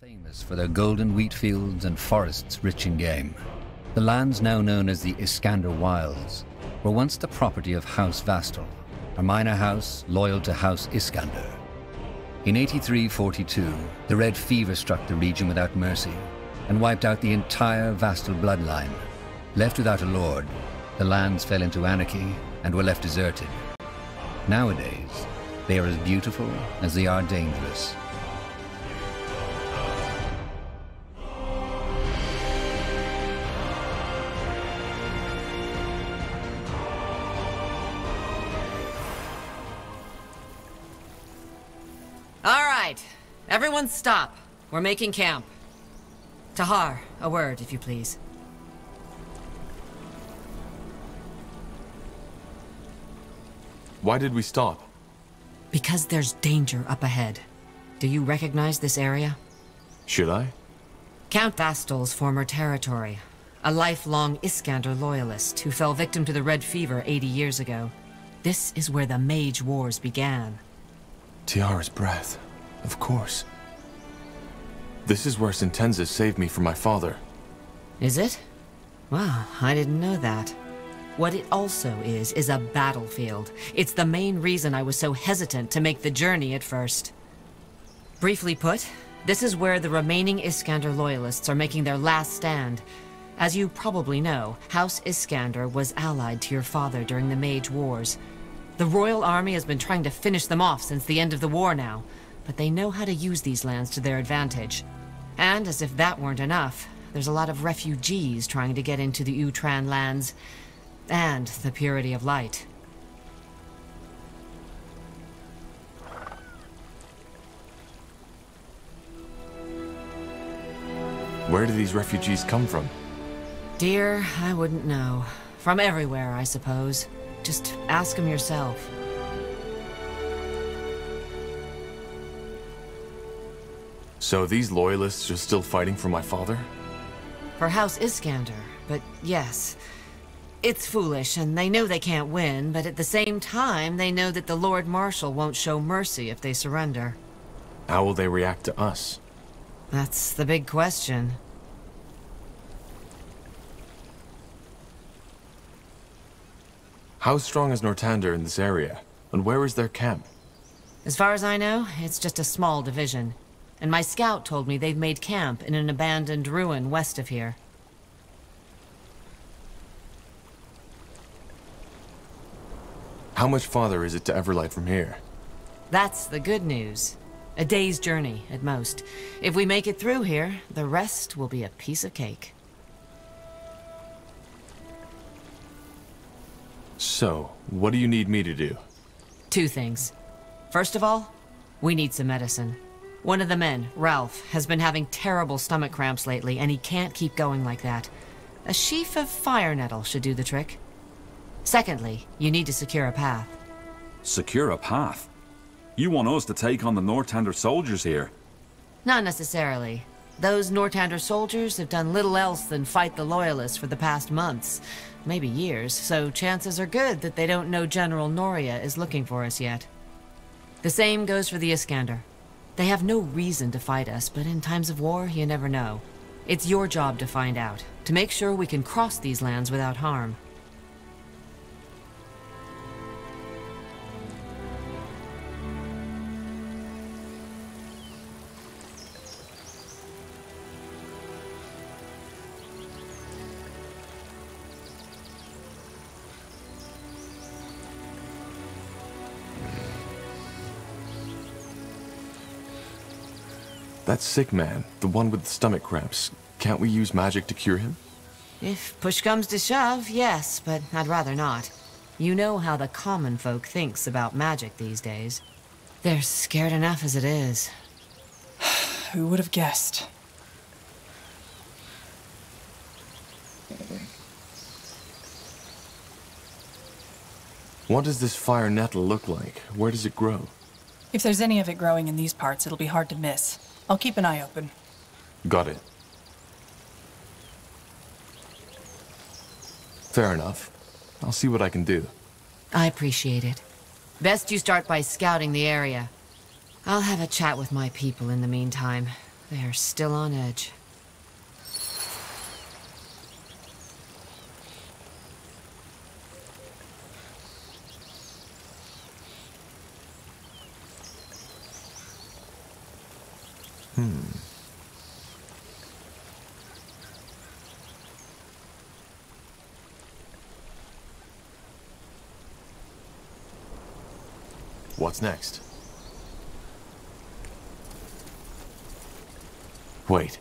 famous for their golden wheat fields and forests rich in game. The lands now known as the Iskander Wilds were once the property of House Vastal, a minor house loyal to House Iskander. In 8342, the Red Fever struck the region without mercy and wiped out the entire Vastal bloodline. Left without a lord, the lands fell into anarchy and were left deserted. Nowadays, they are as beautiful as they are dangerous. Everyone stop. We're making camp. Tahar, a word, if you please. Why did we stop? Because there's danger up ahead. Do you recognize this area? Should I? Count Vastal's former territory. A lifelong Iskander loyalist who fell victim to the Red Fever 80 years ago. This is where the Mage Wars began. Tiara's breath. Of course. This is where Sentenza saved me from my father. Is it? Wow, I didn't know that. What it also is a battlefield. It's the main reason I was so hesitant to make the journey at first. Briefly put, this is where the remaining Iskander loyalists are making their last stand. As you probably know, House Iskander was allied to your father during the Mage Wars. The Royal Army has been trying to finish them off since the end of the war now. But they know how to use these lands to their advantage. And as if that weren't enough, there's a lot of refugees trying to get into the Utran lands and the purity of light. Where do these refugees come from? Dear, I wouldn't know. From everywhere, I suppose. Just ask them yourself. So these loyalists are still fighting for my father? For House Iskander, but yes. It's foolish, and they know they can't win, but at the same time, they know that the Lord Marshal won't show mercy if they surrender. How will they react to us? That's the big question. How strong is Nortander in this area, and where is their camp? As far as I know, it's just a small division. And my scout told me they've made camp in an abandoned ruin west of here. How much farther is it to Everlight from here? That's the good news. A day's journey, at most. If we make it through here, the rest will be a piece of cake. So, what do you need me to do? 2 things. First of all, we need some medicine. One of the men, Ralph, has been having terrible stomach cramps lately, and he can't keep going like that. A sheaf of fire nettle should do the trick. Secondly, you need to secure a path. Secure a path? You want us to take on the Nortander soldiers here? Not necessarily. Those Nortander soldiers have done little else than fight the Loyalists for the past months, maybe years, so chances are good that they don't know General Noria is looking for us yet. The same goes for the Iskander. They have no reason to fight us, but in times of war, you never know. It's your job to find out, to make sure we can cross these lands without harm. That sick man, the one with the stomach cramps, can't we use magic to cure him? If push comes to shove, yes, but I'd rather not. You know how the common folk thinks about magic these days. They're scared enough as it is. Who would have guessed? What does this fire nettle look like? Where does it grow? If there's any of it growing in these parts, it'll be hard to miss. I'll keep an eye open. Got it. Fair enough. I'll see what I can do. I appreciate it. Best you start by scouting the area. I'll have a chat with my people in the meantime. They are still on edge. What's next? Wait.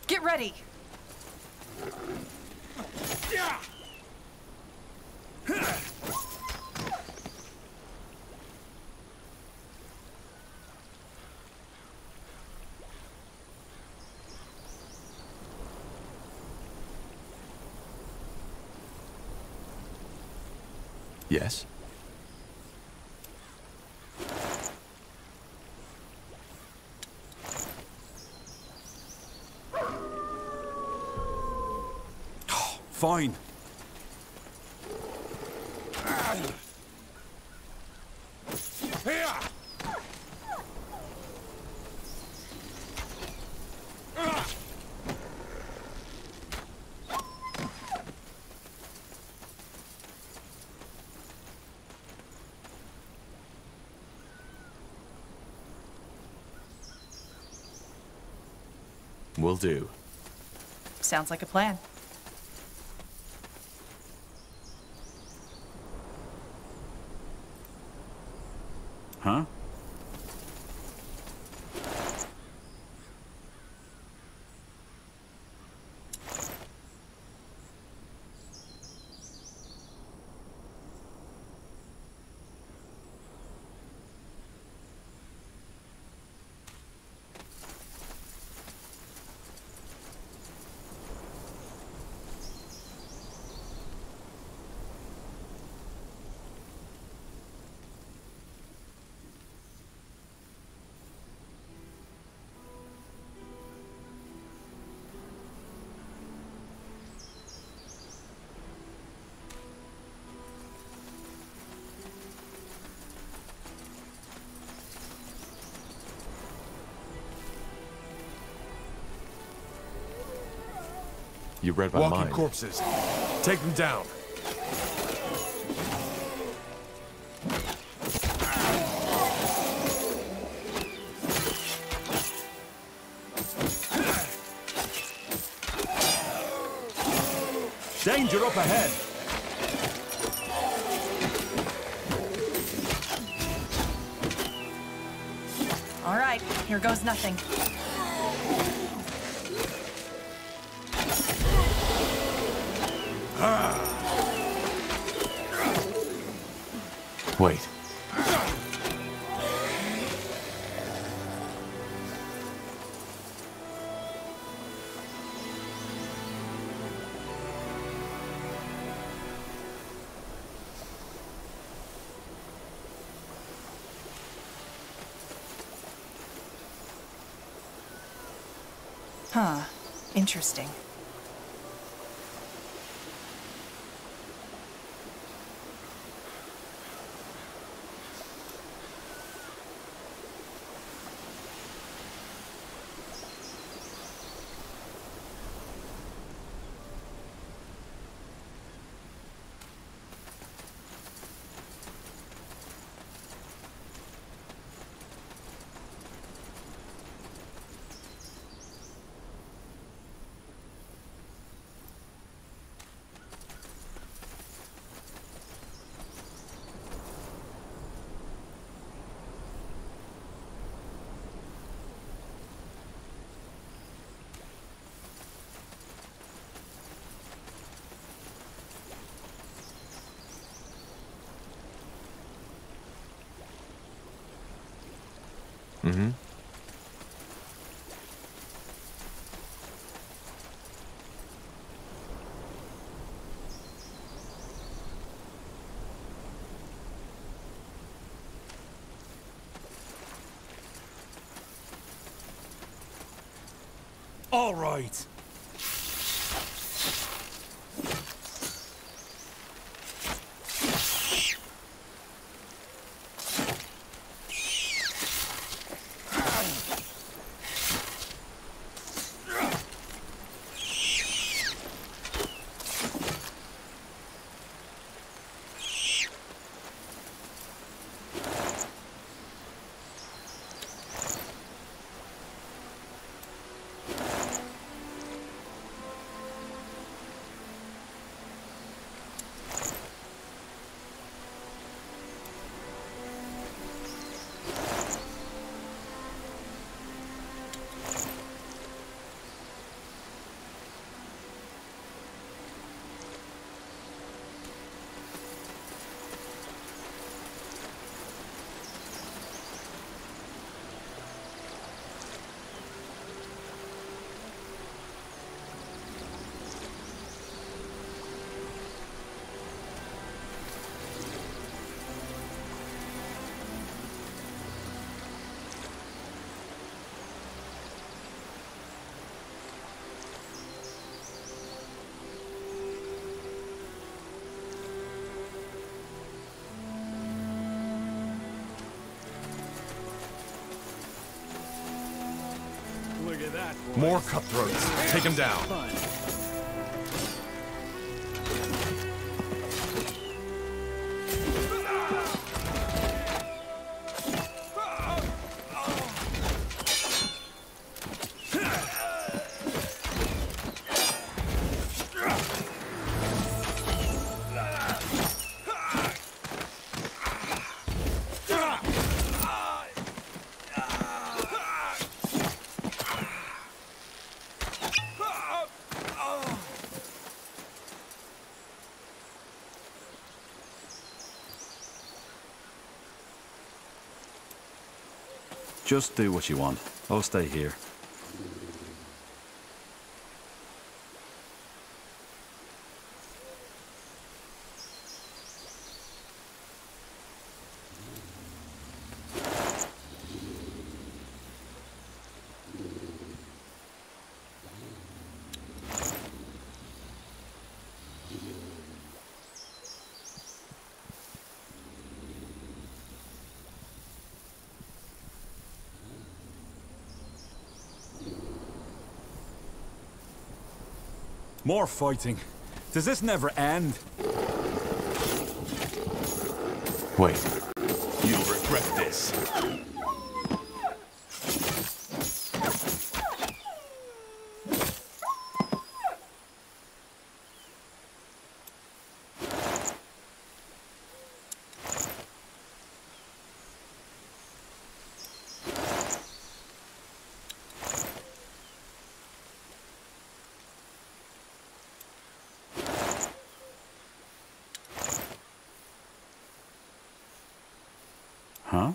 Get ready! Yes? Fine. Will do. Sounds like a plan. Huh? You read my Walking mind. corpses. Take them down. Danger up ahead! All right, here goes nothing. Wait. Huh. Interesting. Mm-hmm. All right. More cutthroats. Take him down. Just do what you want. I'll stay here. More fighting. Does this never end? Wait. You'll regret this. Huh?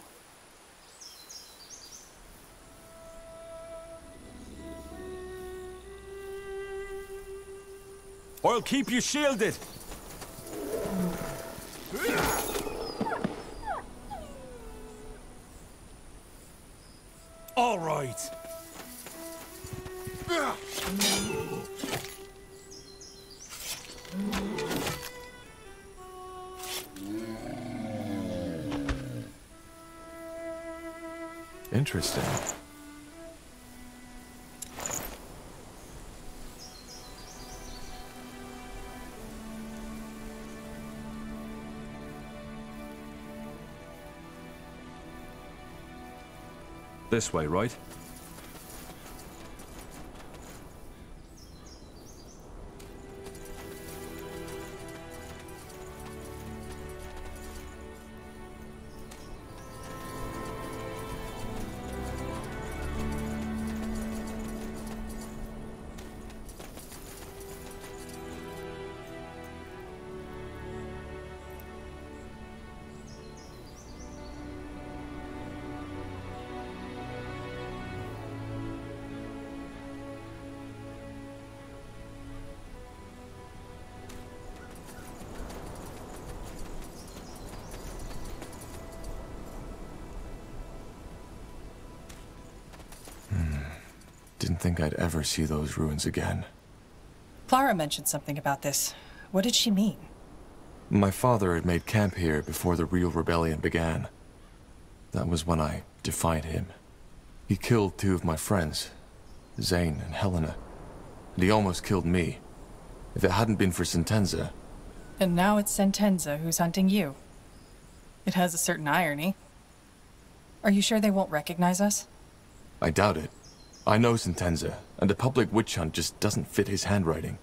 I'll keep you shielded. All right. Interesting. This way, right? Didn't think I'd ever see those ruins again. Clara mentioned something about this. What did she mean? My father had made camp here before the real rebellion began. That was when I defied him. He killed two of my friends, Zane and Helena, and he almost killed me. If it hadn't been for Sentenza... And now it's Sentenza who's hunting you. It has a certain irony. Are you sure they won't recognize us? I doubt it. I know Sentenza, and a public witch hunt just doesn't fit his handwriting.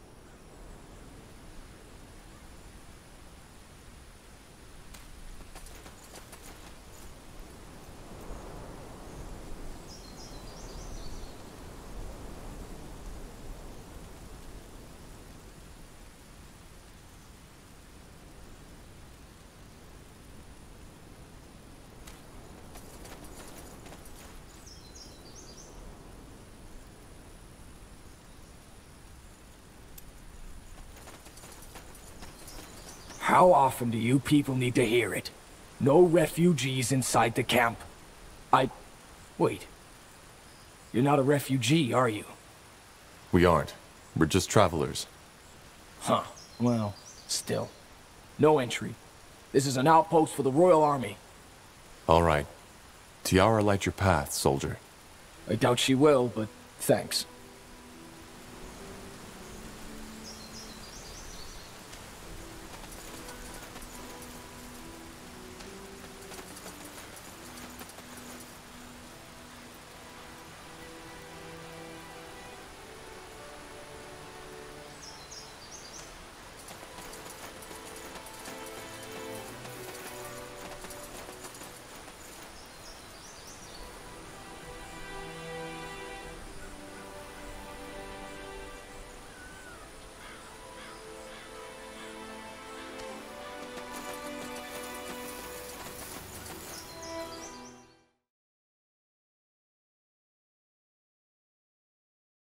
How often do you people need to hear it? No refugees inside the camp. Wait. You're not a refugee, are you? We aren't. We're just travelers. Huh. Well, still. No entry. This is an outpost for the Royal Army. All right. Tiara light your path, soldier. I doubt she will, but thanks.